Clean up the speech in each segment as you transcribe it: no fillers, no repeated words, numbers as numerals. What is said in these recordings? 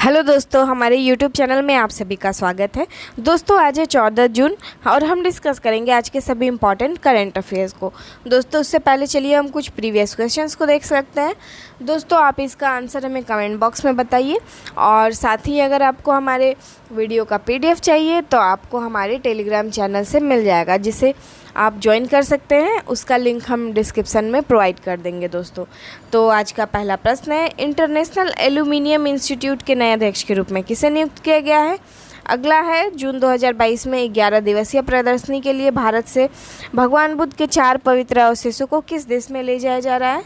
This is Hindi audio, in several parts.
हेलो दोस्तों, हमारे YouTube चैनल में आप सभी का स्वागत है। दोस्तों आज है 14 जून और हम डिस्कस करेंगे आज के सभी इम्पॉर्टेंट करंट अफेयर्स को। दोस्तों उससे पहले चलिए हम कुछ प्रीवियस क्वेश्चंस को देख सकते हैं। दोस्तों आप इसका आंसर हमें कमेंट बॉक्स में बताइए और साथ ही अगर आपको हमारे वीडियो का PDF चाहिए तो आपको हमारे टेलीग्राम चैनल से मिल जाएगा, जिसे आप ज्वाइन कर सकते हैं। उसका लिंक हम डिस्क्रिप्शन में प्रोवाइड कर देंगे। दोस्तों तो आज का पहला प्रश्न है, इंटरनेशनल एल्यूमिनियम इंस्टीट्यूट के नए अध्यक्ष के रूप में किसे नियुक्त किया गया है। अगला है, जून 2022 में 11 दिवसीय प्रदर्शनी के लिए भारत से भगवान बुद्ध के 4 पवित्र अवशेषों को किस देश में ले जाया जा रहा है।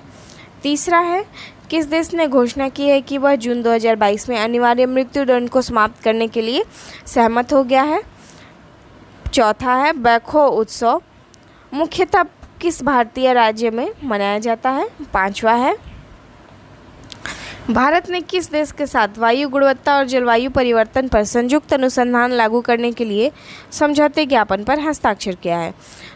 तीसरा है, किस देश ने घोषणा की है कि वह जून 2022 में अनिवार्य मृत्युदंड को समाप्त करने के लिए सहमत हो गया है। चौथा है, बैखो उत्सव मुख्यतः किस भारतीय राज्य में मनाया जाता है। पांचवा है, भारत ने किस देश के साथ वायु गुणवत्ता और जलवायु परिवर्तन पर संयुक्त अनुसंधान लागू करने के लिए समझौते ज्ञापन पर हस्ताक्षर किया है।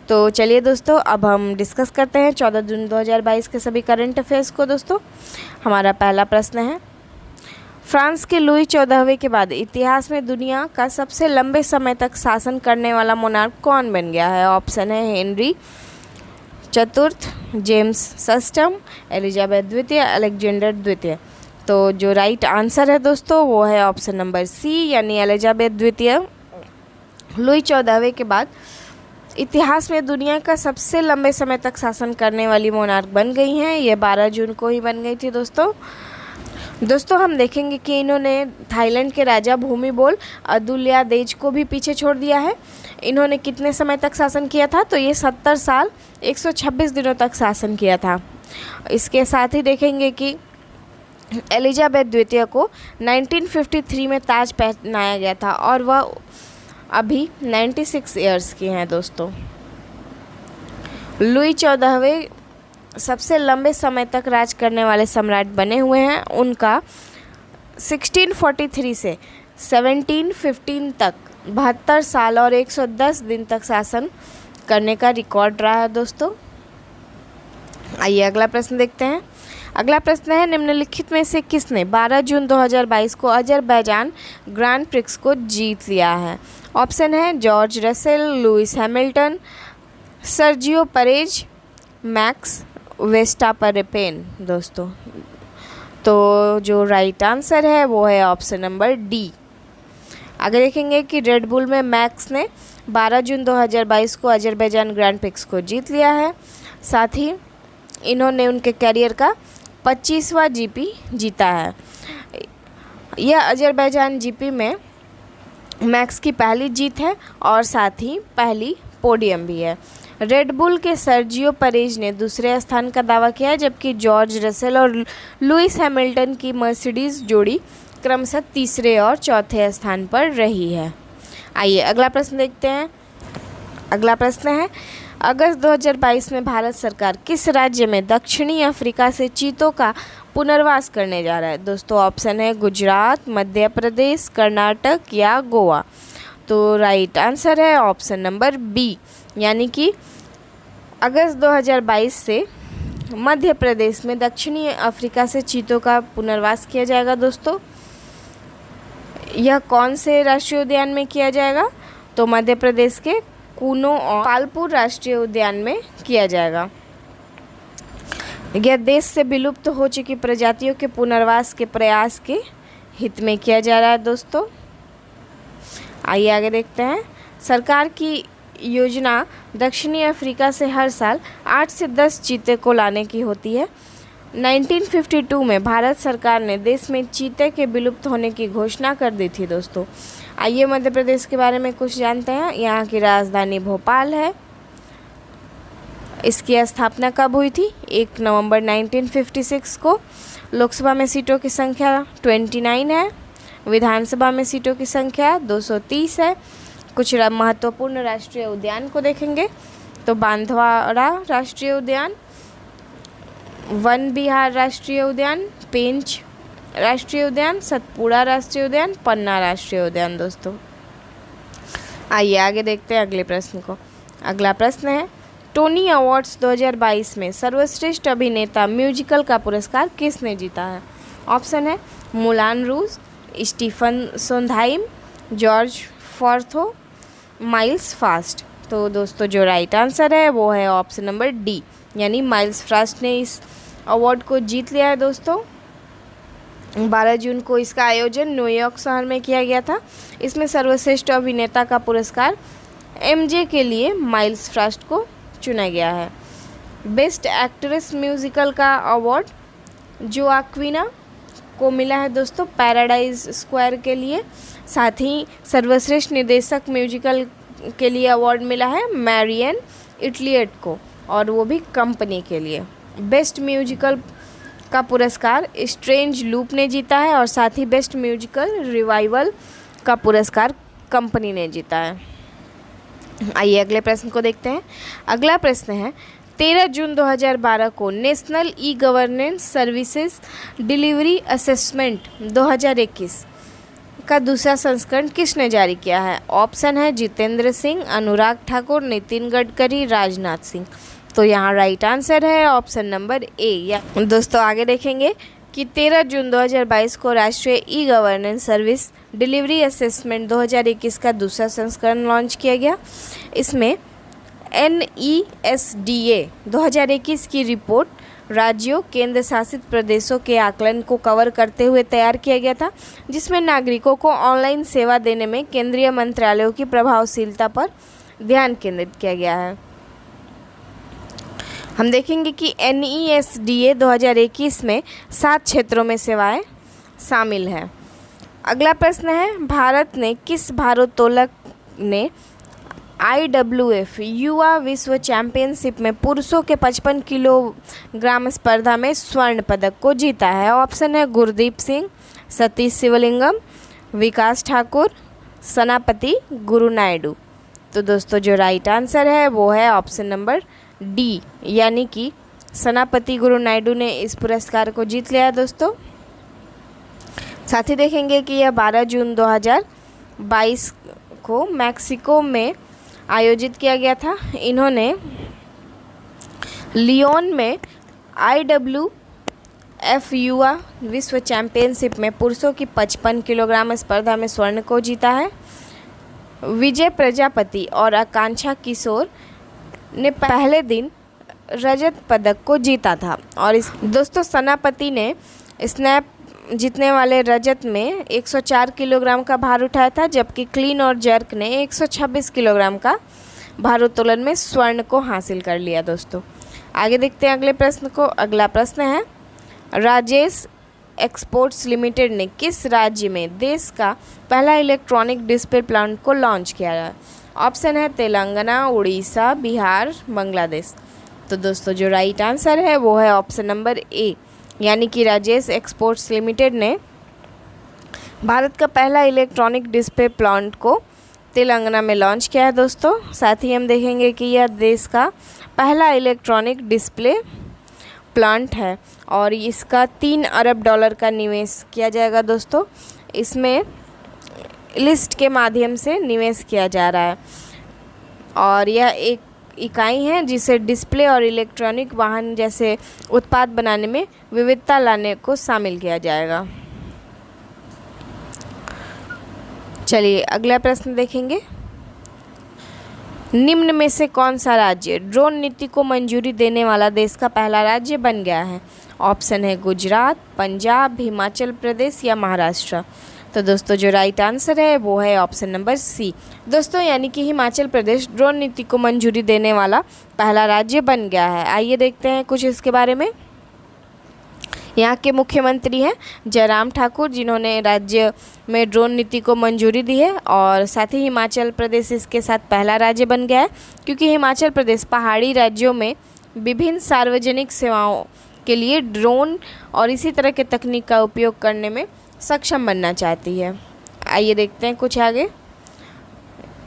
तो चलिए दोस्तों अब हम डिस्कस करते हैं 14 जून 2022 के सभी करंट अफेयर्स को। दोस्तों हमारा पहला प्रश्न है, फ्रांस के लुई 14वें के बाद इतिहास में दुनिया का सबसे लंबे समय तक शासन करने वाला मोनार्क कौन बन गया है। ऑप्शन है हेनरी चतुर्थ, जेम्स सस्टम, एलिजाबेथ द्वितीय, अलेक्जेंडर द्वितीय। तो जो राइट आंसर है दोस्तों वो है ऑप्शन नंबर सी, यानी एलिजाबेथ द्वितीय लुई 14वें के बाद इतिहास में दुनिया का सबसे लंबे समय तक शासन करने वाली मोनार्क बन गई हैं। ये 12 जून को ही बन गई थी। दोस्तों हम देखेंगे कि इन्होंने थाईलैंड के राजा भूमिबोल अदुल्यादेज को भी पीछे छोड़ दिया है। इन्होंने कितने समय तक शासन किया था, तो ये 70 साल 126 दिनों तक शासन किया था। इसके साथ ही देखेंगे कि एलिजाबेथ द्वितीय को 1953 में ताज पहनाया गया था और वह अभी 96 ईयर्स की हैं। दोस्तों लुई 14वें सबसे लंबे समय तक राज करने वाले सम्राट बने हुए हैं। उनका 1643 से 1715 तक 72 साल और 110 दिन तक शासन करने का रिकॉर्ड रहा है। दोस्तों आइए अगला प्रश्न देखते हैं। अगला प्रश्न है, निम्नलिखित में से किसने 12 जून 2022 को अजरबैजान ग्रैंड प्रिक्स को जीत लिया है। ऑप्शन है George Russell, Lewis Hamilton, Sergio Perez, Max Verstappen. दोस्तों तो जो राइट आंसर है वो है ऑप्शन नंबर डी। आगे देखेंगे कि रेड बुल में मैक्स ने 12 जून 2022 को अजरबैजान ग्रैंड प्रिक्स को जीत लिया है। साथ ही इन्होंने उनके कैरियर का 25वां GP जीता है। यह अजरबैजान GP में मैक्स की पहली जीत है और साथ ही पहली पोडियम भी है। रेड बुल के सर्जियो परेज ने दूसरे स्थान का दावा किया है, जबकि जॉर्ज रसेल और लुइस हैमिल्टन की मर्सिडीज जोड़ी क्रमशः तीसरे और चौथे स्थान पर रही है। आइए अगला प्रश्न देखते हैं। अगला प्रश्न है, अगस्त 2022 में भारत सरकार किस राज्य में दक्षिणी अफ्रीका से चीतों का पुनर्वास करने जा रहा है। दोस्तों ऑप्शन है गुजरात, मध्य प्रदेश, कर्नाटक या गोवा। तो राइट आंसर है ऑप्शन नंबर बी, यानी कि अगस्त 2022 से मध्य प्रदेश में दक्षिणी अफ्रीका से चीतों का पुनर्वास किया जाएगा। दोस्तों यह कौन से राष्ट्रीय उद्यान में किया जाएगा, तो मध्य प्रदेश के कूनो और पालपुर राष्ट्रीय उद्यान में किया जाएगा। यह देश से विलुप्त हो चुकी प्रजातियों के पुनर्वास के प्रयास के हित में किया जा रहा है। दोस्तों आइए आगे देखते हैं। सरकार की योजना दक्षिणी अफ्रीका से हर साल 8 से 10 चीते को लाने की होती है। 1952 में भारत सरकार ने देश में चीते के विलुप्त होने की घोषणा कर दी थी। दोस्तों आइए मध्य प्रदेश के बारे में कुछ जानते हैं। यहाँ की राजधानी भोपाल है। इसकी स्थापना कब हुई थी, 1 नवंबर 1956 को। लोकसभा में सीटों की संख्या 29 है। विधानसभा में सीटों की संख्या 230 है। कुछ महत्वपूर्ण राष्ट्रीय उद्यान को देखेंगे तो बांधवाड़ा राष्ट्रीय उद्यान, वन विहार राष्ट्रीय उद्यान, पेंच राष्ट्रीय उद्यान, सतपुड़ा राष्ट्रीय उद्यान, पन्ना राष्ट्रीय उद्यान। दोस्तों आइए आगे देखते हैं अगले प्रश्न को। अगला प्रश्न है, टोनी अवार्ड्स 2022 में सर्वश्रेष्ठ अभिनेता म्यूजिकल का पुरस्कार किसने जीता है। ऑप्शन है मुलान रूज, स्टीफन सोंधाइम, जॉर्ज फॉर्थो, माइल्स फास्ट। तो दोस्तों जो राइट आंसर है वो है ऑप्शन नंबर डी, यानी माइल्स फास्ट ने इस अवार्ड को जीत लिया है दोस्तों। 12 जून को इसका आयोजन न्यूयॉर्क शहर में किया गया था। इसमें सर्वश्रेष्ठ अभिनेता का पुरस्कार एमजे के लिए माइल्स फास्ट को चुना गया है। बेस्ट एक्ट्रेस म्यूजिकल का अवार्ड जोआक्विना को मिला है दोस्तों पैराडाइज स्क्वायर के लिए। साथ ही सर्वश्रेष्ठ निर्देशक म्यूजिकल के लिए अवार्ड मिला है मैरियन इटलियट को, और वो भी कंपनी के लिए। बेस्ट म्यूजिकल का पुरस्कार स्ट्रेंज लूप ने जीता है, और साथ ही बेस्ट म्यूजिकल रिवाइवल का पुरस्कार कंपनी ने जीता है। आइए अगले प्रश्न को देखते हैं। अगला प्रश्न है 13 जून 2012 को national e governance services delivery assessment 2021 का दूसरा संस्करण किसने जारी किया है? ऑप्शन है जितेंद्र सिंह, अनुराग ठाकुर, नितिन गडकरी, राजनाथ सिंह। तो यहाँ राइट आंसर है ऑप्शन नंबर ए। या दोस्तों आगे देखेंगे कि 13 जून 2022 को राष्ट्रीय e governance service delivery assessment 2021 का दूसरा संस्करण लॉन्च किया गया। इसमें NESDA 2021 की रिपोर्ट राज्यों केंद्र शासित प्रदेशों के आकलन को कवर करते हुए तैयार किया गया था, जिसमें नागरिकों को ऑनलाइन सेवा देने में केंद्रीय मंत्रालयों की प्रभावशीलता पर ध्यान केंद्रित किया गया है। हम देखेंगे कि NESDA 2021 में 7 क्षेत्रों में सेवाएं शामिल हैं। अगला प्रश्न है भारत ने किस भारोत्तोलक ने IWF युवा विश्व चैंपियनशिप में पुरुषों के 55 किलोग्राम स्पर्धा में स्वर्ण पदक को जीता है? ऑप्शन है गुरदीप सिंह, सतीश शिवलिंगम, विकास ठाकुर, सेनापति गुरु नायडू। तो दोस्तों जो राइट आंसर है वो है ऑप्शन नंबर डी, यानी कि सेनापति गुरु नायडू ने इस पुरस्कार को जीत लिया है दोस्तों। साथ ही देखेंगे कि यह 12 जून 2022 को मैक्सिको में आयोजित किया गया था। इन्होंने लियोन में IWF युवा विश्व चैंपियनशिप में पुरुषों की 55 किलोग्राम स्पर्धा में स्वर्ण को जीता है। विजय प्रजापति और आकांक्षा किशोर ने पहले दिन रजत पदक को जीता था, और इस दोस्तों सेनापति ने स्नैप जीतने वाले रजत में 104 किलोग्राम का भार उठाया था, जबकि क्लीन और जर्क ने 126 किलोग्राम का भारोत्तोलन में स्वर्ण को हासिल कर लिया दोस्तों। आगे देखते हैं अगले प्रश्न को। अगला प्रश्न है राजेश एक्सपोर्ट्स लिमिटेड ने किस राज्य में देश का पहला इलेक्ट्रॉनिक डिस्प्ले प्लांट को लॉन्च किया है? ऑप्शन है तेलंगाना, उड़ीसा, बिहार, बांग्लादेश। तो दोस्तों जो राइट आंसर है वो है ऑप्शन नंबर ए, यानी कि राजेश एक्सपोर्ट्स लिमिटेड ने भारत का पहला इलेक्ट्रॉनिक डिस्प्ले प्लांट को तेलंगाना में लॉन्च किया है दोस्तों। साथ ही हम देखेंगे कि यह देश का पहला इलेक्ट्रॉनिक डिस्प्ले प्लांट है, और इसका $3 अरब का निवेश किया जाएगा दोस्तों। इसमें लिस्ट के माध्यम से निवेश किया जा रहा है, और यह एक इकाई है जिसे डिस्प्ले और इलेक्ट्रॉनिक वाहन जैसे उत्पाद बनाने में विविधता लाने को शामिल किया जाएगा। चलिए अगला प्रश्न देखेंगे। निम्न में से कौन सा राज्य ड्रोन नीति को मंजूरी देने वाला देश का पहला राज्य बन गया है? ऑप्शन है गुजरात, पंजाब, हिमाचल प्रदेश या महाराष्ट्र। तो दोस्तों जो राइट आंसर है वो है ऑप्शन नंबर सी दोस्तों, यानी कि हिमाचल प्रदेश ड्रोन नीति को मंजूरी देने वाला पहला राज्य बन गया है। आइए देखते हैं कुछ इसके बारे में। यहाँ के मुख्यमंत्री हैं जयराम ठाकुर, जिन्होंने राज्य में ड्रोन नीति को मंजूरी दी है, और साथ ही हिमाचल प्रदेश इसके साथ पहला राज्य बन गया है, क्योंकि हिमाचल प्रदेश पहाड़ी राज्यों में विभिन्न सार्वजनिक सेवाओं के लिए ड्रोन और इसी तरह के तकनीक का उपयोग करने में सक्षम बनना चाहती है। आइए देखते हैं कुछ आगे।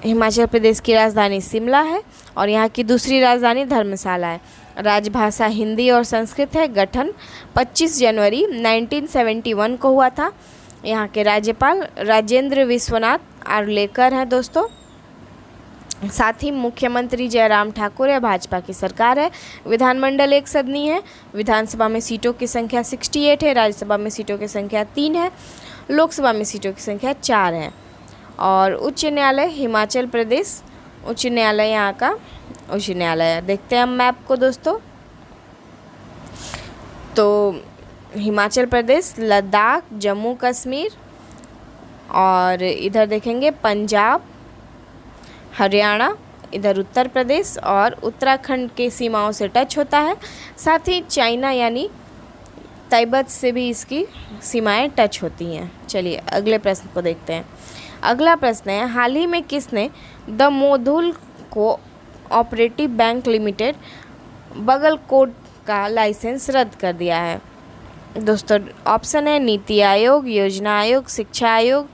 हिमाचल प्रदेश की राजधानी शिमला है, और यहाँ की दूसरी राजधानी धर्मशाला है। राजभाषा हिंदी और संस्कृत है। गठन 25 जनवरी 1971 को हुआ था। यहाँ के राज्यपाल राजेंद्र विश्वनाथ आर्लेकर हैं दोस्तों। साथ ही मुख्यमंत्री जयराम ठाकुर है। भाजपा की सरकार है। विधानमंडल एक सदनी है। विधानसभा में सीटों की संख्या 68 है। राज्यसभा में सीटों की संख्या 3 है। लोकसभा में सीटों की संख्या 4 है। और उच्च न्यायालय हिमाचल प्रदेश उच्च न्यायालय यहाँ का उच्च न्यायालय है। देखते हैं हम मैप को दोस्तों। तो हिमाचल प्रदेश, लद्दाख, जम्मू कश्मीर और इधर देखेंगे पंजाब, हरियाणा, इधर उत्तर प्रदेश और उत्तराखंड के सीमाओं से टच होता है। साथ ही चाइना यानी तिब्बत से भी इसकी सीमाएं टच होती हैं। चलिए अगले प्रश्न को देखते हैं। अगला प्रश्न है, हाल ही में किसने the मोधुल co operative bank limited Bagalkot का लाइसेंस रद्द कर दिया है? दोस्तों ऑप्शन है नीति आयोग, योजना आयोग, शिक्षा आयोग,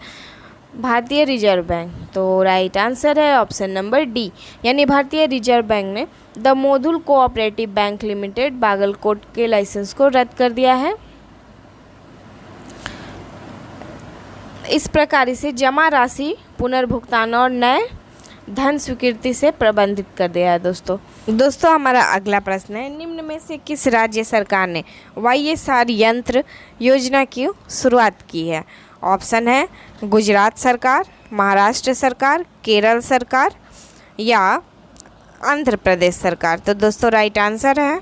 भारतीय रिजर्व बैंक। तो राइट आंसर है ऑप्शन नंबर डी, यानी भारतीय रिजर्व बैंक ने the Mudhol cooperative bank limited Bagalkot के लाइसेंस को रद्द कर दिया है। इस प्रकार इसे जमा राशि पुनर्भुगतान और नए धन स्वीकृति से प्रबंधित कर दिया है। दोस्तों हमारा अगला प्रश्न है, निम्न में से किस राज्य सरकार ने YSR यंत्र योजना की शुरुआत की है? ऑप्शन है गुजरात सरकार, महाराष्ट्र सरकार, केरल सरकार या आंध्र प्रदेश सरकार। तो दोस्तों राइट आंसर है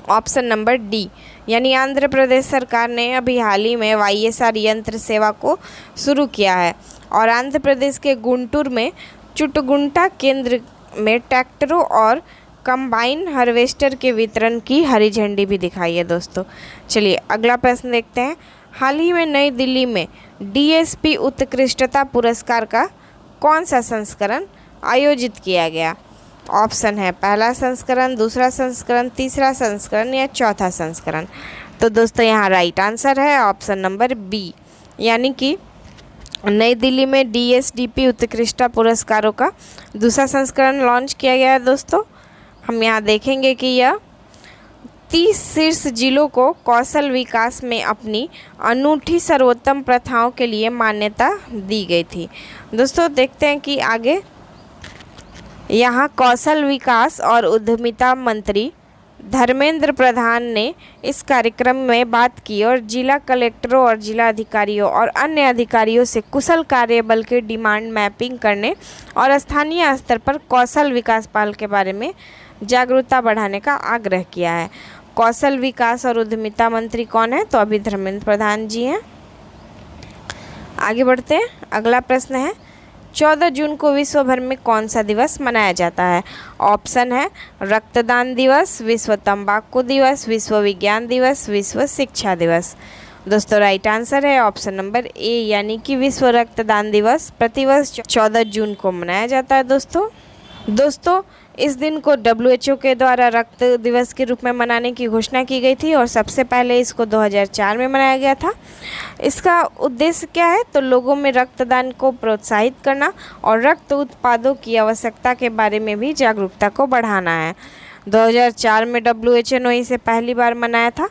ऑप्शन नंबर डी, यानी आंध्र प्रदेश सरकार ने अभी हाल ही में YSR यंत्र सेवा को शुरू किया है। और आंध्र प्रदेश के गुंटूर में चुटगुंटा केंद्र में ट्रैक्टरों और कंबाइन हार्वेस्टर के वितरण की हरी झंडी भी दिखाई है। दोस्तों चलिए अगला प्रश्न देखते हैं। हाल ही में नई दिल्ली में DSP उत्कृष्टता पुरस्कार का कौन सा संस्करण आयोजित किया गया? ऑप्शन है पहला संस्करण, दूसरा संस्करण, तीसरा संस्करण या चौथा संस्करण। तो दोस्तों यहाँ राइट आंसर है ऑप्शन नंबर बी, यानी कि नई दिल्ली में DSDP उत्कृष्टता पुरस्कारों का दूसरा संस्करण लॉन्च किया गया है। दोस्तों हम यहाँ देखेंगे कि यह 30 शीर्ष जिलों को कौशल विकास में अपनी अनूठी सर्वोत्तम प्रथाओं के लिए मान्यता दी गई थी। दोस्तों देखते हैं कि आगे यहाँ कौशल विकास और उद्यमिता मंत्री धर्मेंद्र प्रधान ने इस कार्यक्रम में बात की और जिला कलेक्टरों और जिला अधिकारियों और अन्य अधिकारियों से कुशल कार्यबल के डिमांड मैपिंग करने और स्थानीय स्तर पर कौशल विकास पहल के बारे में जागरूकता बढ़ाने का आग्रह किया है। कौशल विकास और उद्यमिता मंत्री कौन है? तो अभी धर्मेंद्र प्रधान जी हैं। आगे बढ़ते हैं। अगला प्रश्न है, 14 जून को विश्व भर में कौन सा दिवस मनाया जाता है? ऑप्शन है रक्तदान दिवस, विश्व तंबाकू दिवस, विश्व विज्ञान दिवस, विश्व शिक्षा दिवस। दोस्तों राइट आंसर है ऑप्शन नंबर ए, यानी कि विश्व रक्तदान दिवस प्रतिवर्ष 14 जून को मनाया जाता है। दोस्तों इस दिन को WHO के द्वारा रक्त दिवस के रूप में मनाने की घोषणा की गई थी और सबसे पहले इसको 2004 में मनाया गया था। इसका उद्देश्य क्या है? तो लोगों में रक्तदान को प्रोत्साहित करना और रक्त उत्पादों की आवश्यकता के बारे में भी जागरूकता को बढ़ाना है। 2004 में WHO ने इसे पहली बार मनाया था।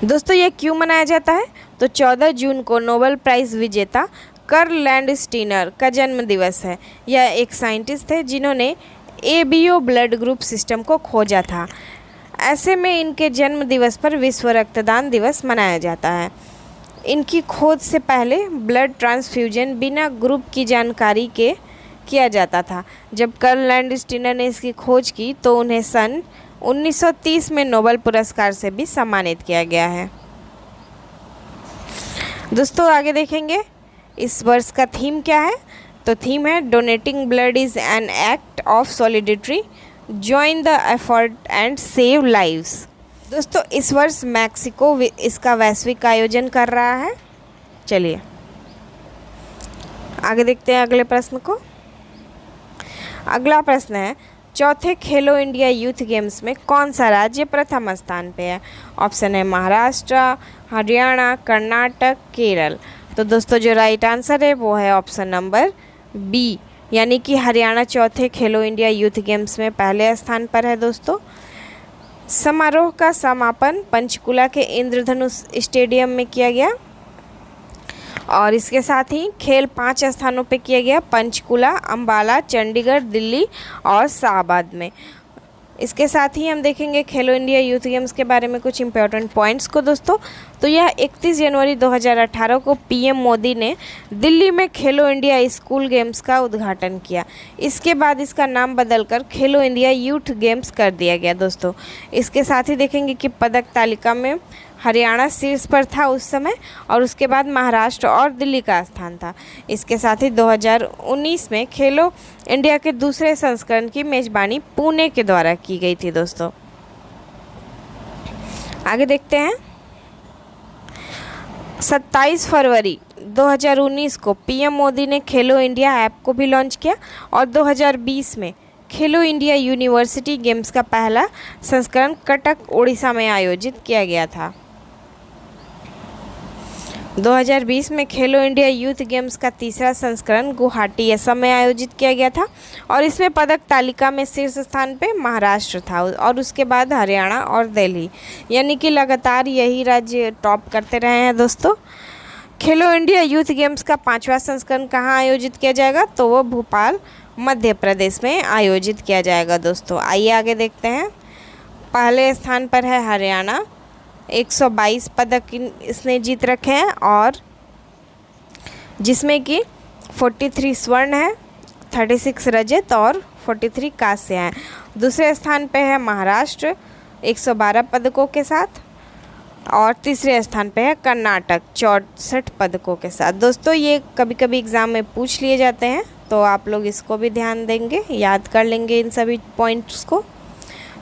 दोस्तों ये क्यों मनाया जाता है? तो 14 जून को नोबेल प्राइज़ विजेता कार्ल लैंडस्टीनर का जन्म दिवस है। यह एक साइंटिस्ट थे जिन्होंने ABO ब्लड ग्रुप सिस्टम को खोजा था। ऐसे में इनके जन्म दिवस पर विश्व रक्तदान दिवस मनाया जाता है। इनकी खोज से पहले ब्लड ट्रांसफ्यूजन बिना ग्रुप की जानकारी के किया जाता था। जब कार्ल लैंडस्टीनर ने इसकी खोज की तो उन्हें सन 1930 में नोबेल पुरस्कार से भी सम्मानित किया गया है। दोस्तों आगे देखेंगे इस वर्ष का थीम क्या है? तो थीम है donating blood is an act of solidarity, join the effort and save lives. दोस्तों इस वर्ष मैक्सिको इसका वैश्विक आयोजन कर रहा है। चलिए आगे देखते हैं अगले प्रश्न को। अगला प्रश्न है, चौथे खेलो इंडिया यूथ गेम्स में कौन सा राज्य प्रथम स्थान पे है? ऑप्शन है महाराष्ट्र, हरियाणा, कर्नाटक, केरल। तो दोस्तों जो राइट आंसर है वो है ऑप्शन नंबर बी, यानी कि हरियाणा चौथे खेलो इंडिया यूथ गेम्स में पहले स्थान पर है। दोस्तों समारोह का समापन पंचकुला के इंद्रधनुष स्टेडियम में किया गया और इसके साथ ही खेल 5 स्थानों पे किया गया, पंचकुला, अंबाला, चंडीगढ़, दिल्ली और शाहबाद में। इसके साथ ही हम देखेंगे खेलो इंडिया यूथ गेम्स के बारे में कुछ इम्पोर्टेंट पॉइंट्स को दोस्तों। तो यह 31 जनवरी 2018 को पीएम मोदी ने दिल्ली में खेलो इंडिया स्कूल गेम्स का उद्घाटन किया। इसके बाद इसका नाम बदलकर खेलो इंडिया यूथ गेम्स कर दिया गया दोस्तों। इसके साथ ही देखेंगे कि पदक तालिका में हरियाणा शीर्ष पर था उस समय, और उसके बाद महाराष्ट्र और दिल्ली का स्थान था। इसके साथ ही 2019 में खेलो इंडिया के दूसरे संस्करण की मेजबानी पुणे के द्वारा की गई थी दोस्तों। आगे देखते हैं। 27 फरवरी 2019 को पीएम मोदी ने खेलो इंडिया ऐप को भी लॉन्च किया, और 2020 में खेलो इंडिया यूनिवर्सिटी गेम्स का पहला संस्करण कटक उड़ीसा में आयोजित किया गया था। 2020 में खेलो इंडिया यूथ गेम्स का तीसरा संस्करण गुवाहाटी असम में आयोजित किया गया था, और इसमें पदक तालिका में शीर्ष स्थान पे महाराष्ट्र था, और उसके बाद हरियाणा और दिल्ली, यानी कि लगातार यही राज्य टॉप करते रहे हैं दोस्तों। खेलो इंडिया यूथ गेम्स का 5वां संस्करण कहाँ आयोजित किया जाएगा, तो वो भोपाल मध्य प्रदेश में आयोजित किया जाएगा दोस्तों। आइए आगे देखते हैं। पहले स्थान पर है हरियाणा, 122 पदक इसने जीत रखे हैं, और जिसमें कि 43 स्वर्ण है, 36 रजत और 43 कांस्य हैं। दूसरे स्थान पे है महाराष्ट्र 112 पदकों के साथ, और तीसरे स्थान पे है कर्नाटक 64 पदकों के साथ। दोस्तों ये कभी कभी एग्ज़ाम में पूछ लिए जाते हैं, तो आप लोग इसको भी ध्यान देंगे, याद कर लेंगे इन सभी पॉइंट्स को।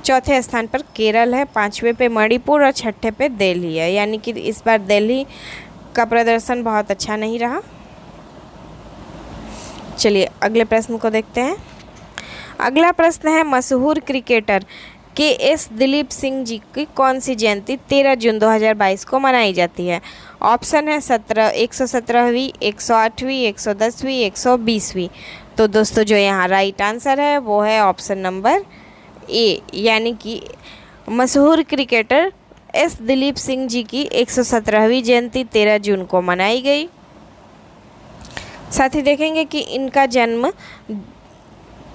चौथे स्थान पर केरल है, 5वें पे मणिपुर और 6ठे पे दिल्ली है, यानी कि इस बार दिल्ली का प्रदर्शन बहुत अच्छा नहीं रहा। चलिए अगले प्रश्न को देखते हैं। अगला प्रश्न है, मशहूर क्रिकेटर KS दिलीप सिंह जी की कौन सी जयंती 13 जून 2022 को मनाई जाती है? ऑप्शन है 117वीं, 108वीं, 110वीं, 120वीं। तो दोस्तों जो यहाँ राइट आंसर है वो है ऑप्शन नंबर ए, यानी कि मशहूर क्रिकेटर S दिलीप सिंह जी की 117वीं जयंती 13 जून को मनाई गई। साथ ही देखेंगे कि इनका जन्म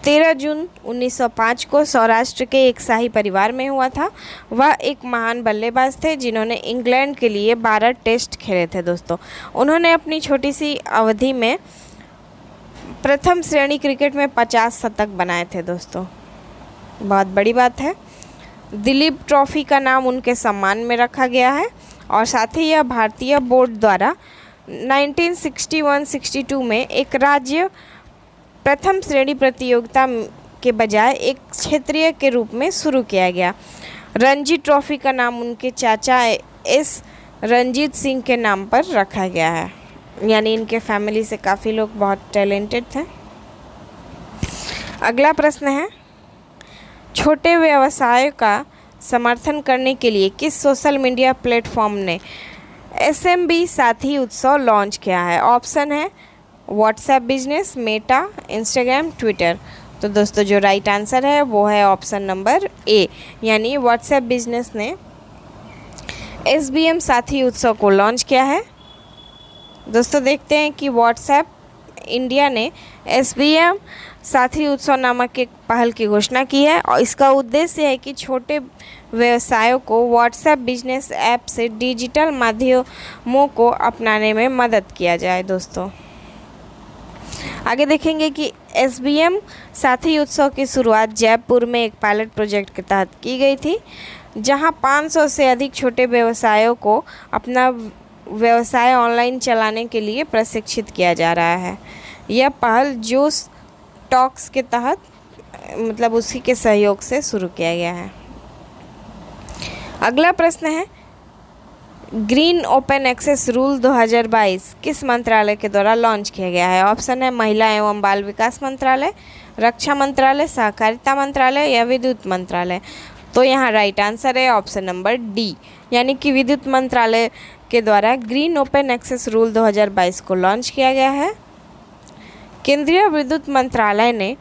13 जून 1905 को सौराष्ट्र के एक शाही परिवार में हुआ था। वह एक महान बल्लेबाज थे जिन्होंने इंग्लैंड के लिए 12 टेस्ट खेले थे दोस्तों। उन्होंने अपनी छोटी सी अवधि में प्रथम श्रेणी क्रिकेट में 50 शतक बनाए थे दोस्तों, बहुत बड़ी बात है। दिलीप ट्रॉफी का नाम उनके सम्मान में रखा गया है, और साथ ही यह भारतीय बोर्ड द्वारा 1961-62 में एक राज्य प्रथम श्रेणी प्रतियोगिता के बजाय एक क्षेत्रीय के रूप में शुरू किया गया। रणजी ट्रॉफी का नाम उनके चाचा S रंजीत सिंह के नाम पर रखा गया है, यानी इनके फैमिली से काफ़ी लोग बहुत टैलेंटेड थे। अगला प्रश्न है, छोटे व्यवसाय का समर्थन करने के लिए किस सोशल मीडिया प्लेटफॉर्म ने SMB साथी उत्सव लॉन्च किया है? ऑप्शन है WhatsApp business, Meta, Instagram, Twitter. तो दोस्तों जो राइट आंसर है वो है ऑप्शन नंबर ए, यानी व्हाट्सएप बिजनेस ने SBM साथी उत्सव को लॉन्च किया है। दोस्तों देखते हैं कि व्हाट्सएप इंडिया ने SBM साथी उत्सव नामक एक पहल की घोषणा की है, और इसका उद्देश्य है कि छोटे व्यवसायों को व्हाट्सएप बिजनेस ऐप से डिजिटल माध्यमों को अपनाने में मदद किया जाए दोस्तों। आगे देखेंगे कि SBM साथी उत्सव की शुरुआत जयपुर में एक पायलट प्रोजेक्ट के तहत की गई थी, जहां 500 से अधिक छोटे व्यवसायों को अपना व्यवसाय ऑनलाइन चलाने के लिए प्रशिक्षित किया जा रहा है। यह पहल जोश टॉक्स के तहत मतलब उसी के सहयोग से शुरू किया गया है। अगला प्रश्न है, ग्रीन ओपन एक्सेस रूल 2022 किस मंत्रालय के द्वारा लॉन्च किया गया है? ऑप्शन है महिला एवं बाल विकास मंत्रालय, रक्षा मंत्रालय, सहकारिता मंत्रालय या विद्युत मंत्रालय। तो यहाँ राइट आंसर है ऑप्शन नंबर डी, यानी कि विद्युत मंत्रालय के द्वारा ग्रीन ओपन एक्सेस रूल 2022 को लॉन्च किया गया है। केंद्रीय विद्युत मंत्रालय ने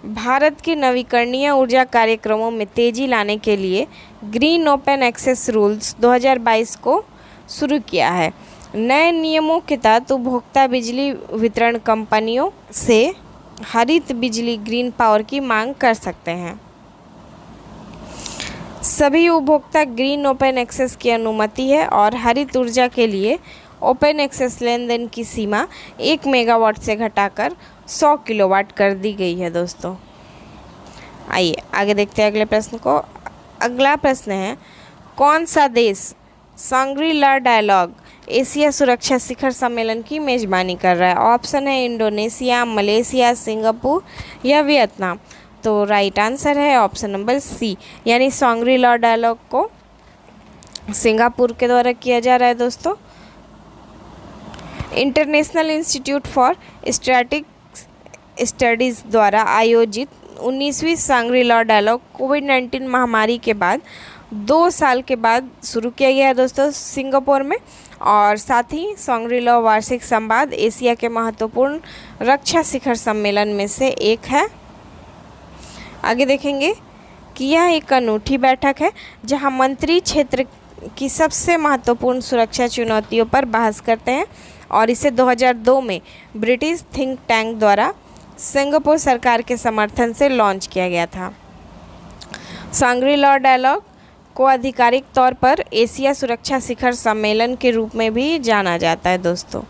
भारत के नवीकरणीय ऊर्जा कार्यक्रमों में तेजी लाने के लिए ग्रीन ओपन एक्सेस रूल्स 2022 को शुरू किया है। नए नियमों के तहत उपभोक्ता बिजली वितरण कंपनियों से हरित बिजली ग्रीन पावर की मांग कर सकते हैं। सभी उपभोक्ता ग्रीन ओपन एक्सेस की अनुमति है और हरित ऊर्जा के लिए ओपन एक्सेस लेन देन की सीमा 1 मेगावाट से घटाकर 100 किलोवाट कर दी गई है दोस्तों। आइए आगे देखते हैं अगले प्रश्न को। अगला प्रश्न है, कौन सा देश सांग्री-ला डायलॉग एशिया सुरक्षा शिखर सम्मेलन की मेज़बानी कर रहा है? ऑप्शन है इंडोनेशिया, मलेशिया, सिंगापुर या वियतनाम। तो राइट आंसर है ऑप्शन नंबर सी, यानी सांग्री-ला डायलॉग को सिंगापुर के द्वारा किया जा रहा है दोस्तों। International institute for strategic studies द्वारा आयोजित 19वीं सांग्री-ला डायलॉग कोविड-19 महामारी के बाद 2 साल के बाद शुरू किया गया है दोस्तों सिंगापुर में। और साथ ही सांग्री-ला वार्षिक संवाद एशिया के महत्वपूर्ण रक्षा शिखर सम्मेलन में से एक है। आगे देखेंगे कि यह एक अनूठी बैठक है जहां मंत्री क्षेत्र की सबसे महत्वपूर्ण सुरक्षा चुनौतियों पर बहस करते हैं और इसे 2002 में ब्रिटिश थिंक टैंक द्वारा सिंगापुर सरकार के समर्थन से लॉन्च किया गया था। सांग्री-ला डायलॉग को आधिकारिक तौर पर एशिया सुरक्षा शिखर सम्मेलन के रूप में भी जाना जाता है दोस्तों।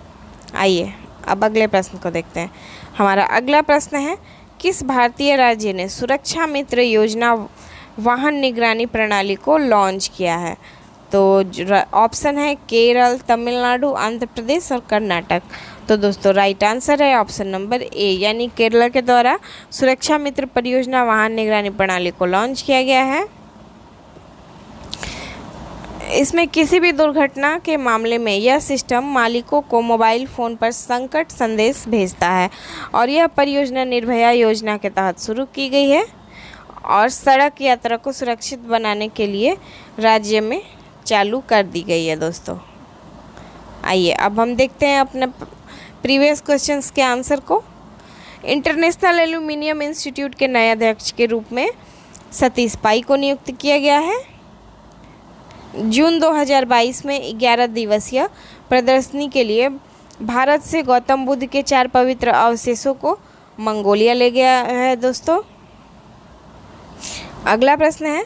आइए अब अगले प्रश्न को देखते हैं। हमारा अगला प्रश्न है, किस भारतीय राज्य ने सुरक्षा मित्र योजना वाहन निगरानी प्रणाली को लॉन्च किया है? तो ऑप्शन है केरल, तमिलनाडु, आंध्र प्रदेश और कर्नाटक। तो दोस्तों राइट आंसर है ऑप्शन नंबर ए, यानी केरल के द्वारा सुरक्षा मित्र परियोजना वाहन निगरानी प्रणाली को लॉन्च किया गया है। इसमें किसी भी दुर्घटना के मामले में यह सिस्टम मालिकों को मोबाइल फ़ोन पर संकट संदेश भेजता है और यह परियोजना निर्भया योजना के तहत शुरू की गई है और सड़क यात्रा को सुरक्षित बनाने के लिए राज्य में चालू कर दी गई है दोस्तों। आइए अब हम देखते हैं अपने प्रीवियस क्वेश्चंस के आंसर को। इंटरनेशनल एल्यूमिनियम इंस्टीट्यूट के नए अध्यक्ष के रूप में सतीश pai को नियुक्त किया गया है। जून 2022 में 11 दिवसीय प्रदर्शनी के लिए भारत से गौतम बुद्ध के 4 पवित्र अवशेषों को मंगोलिया ले गया है दोस्तों। अगला प्रश्न है,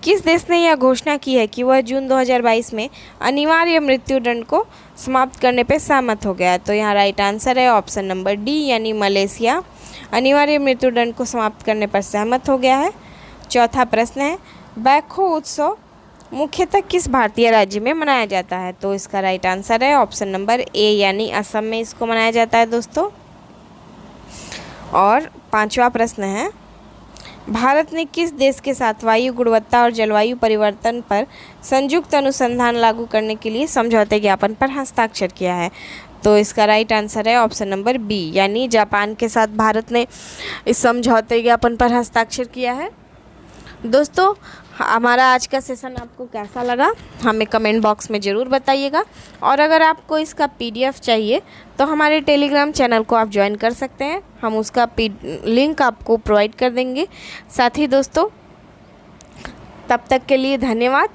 किस देश ने यह घोषणा की है कि वह जून 2022 में अनिवार्य मृत्युदंड को समाप्त करने पर सहमत हो गया? तो यहाँ राइट आंसर है ऑप्शन नंबर डी, यानी मलेशिया अनिवार्य मृत्युदंड को समाप्त करने पर सहमत हो गया है। चौथा प्रश्न है, बैकहो उत्सव मुख्यतः किस भारतीय राज्य में मनाया जाता है? तो इसका राइट आंसर है ऑप्शन नंबर ए, यानी असम में इसको मनाया जाता है दोस्तों। और पांचवा प्रश्न है, भारत ने किस देश के साथ वायु गुणवत्ता और जलवायु परिवर्तन पर संयुक्त अनुसंधान लागू करने के लिए समझौते ज्ञापन पर हस्ताक्षर किया है? तो इसका राइट आंसर है ऑप्शन नंबर बी, यानी जापान के साथ भारत ने इस समझौते ज्ञापन पर हस्ताक्षर किया है। दोस्तों हमारा आज का सेशन आपको कैसा लगा हमें कमेंट बॉक्स में ज़रूर बताइएगा और अगर आपको इसका PDF चाहिए तो हमारे टेलीग्राम चैनल को आप ज्वाइन कर सकते हैं, हम उसका लिंक आपको प्रोवाइड कर देंगे। साथ ही दोस्तों तब तक के लिए धन्यवाद।